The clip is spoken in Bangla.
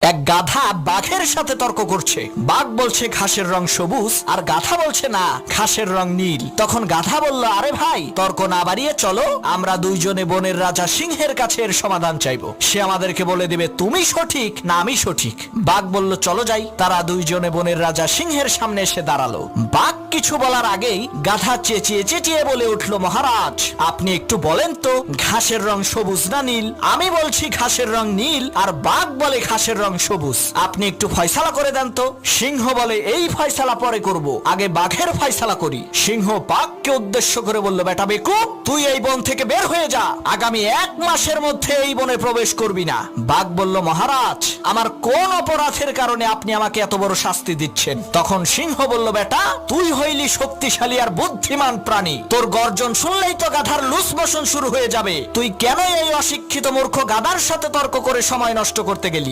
এক গাধা বাঘের সাথে তর্ক করছে। বাঘ বলছে ঘাসের রং সবুজ, আর গাধা বলছে না, ঘাসের রং নীল। তখন গাধা বলল, আরে ভাই, তর্ক না বাড়িয়ে চলো, আমরা দুইজনে বনের রাজা সিংহের কাছে এর সমাধান চাইবো। সে আমাদেরকে বলে দিবে তুমি সঠিক না আমি সঠিক। বাঘ বলল, চলো যাই। তারা দুইজনে বনের রাজা সিংহের সামনে এসে দাঁড়ালো। বাঘ কিছু বলার আগেই গাধা চেঁচিয়ে চেঁচিয়ে বলে উঠলো, মহারাজ, আপনি একটু বলেন তো ঘাসের রং সবুজ না নীল? আমি বলছি ঘাসের রং নীল, আর বাঘ বলে ঘাসের রং সবুজ। আপনি একটু ফয়সালা করে দেন তো। সিংহ বলে, এই ফয়সালা পরে করব, আগে বাঘের ফয়সালা করি। সিংহ বাঘকে উদ্দেশ্য করে বলল, বেটা বেকুব, তুই এই বন থেকে বের হয়ে যা, আগামী 1 মাসের মধ্যে এই বনে প্রবেশ করবি না। বাঘ বলল, মহারাজ, আমার কোন অপরাধের কারণে আপনি আমাকে এত বড় শাস্তি দিচ্ছেন? তখন সিংহ বলল, বেটা, তুই হইলি শক্তিশালী আর বুদ্ধিমান প্রাণী, তোর গর্জন শুনলেই তো গাধার লুস মোশন শুরু হয়ে যাবে। তুই কেন এই অশিক্ষিত মূর্খ গাধার সাথে তর্ক করে সময় নষ্ট করতে গেলি?